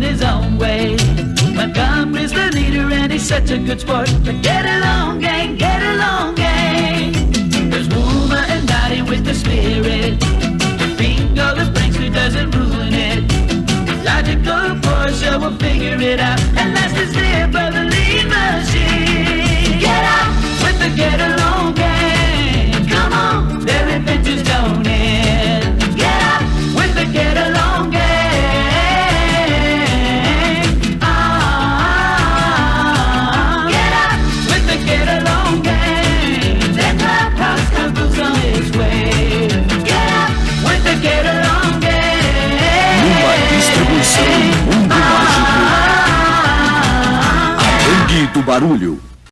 his own way. Montgomery's the leader and he's such a good sport. But get along, gang, get along, gang. There's Wilma and Dottie with the spirit. Bingo, the prankster doesn't ruin it. Logical Portia will figure it out. And last is their brotherly machine. Get out with the get along gang. Come on, their adventures don't end. Get out with the get along gang. Get out with the get along gang. Then Clubhouse comes on its way. Get out with the get along gang. Numa distribuição Mundo Mágico. A Gangue do Barulho.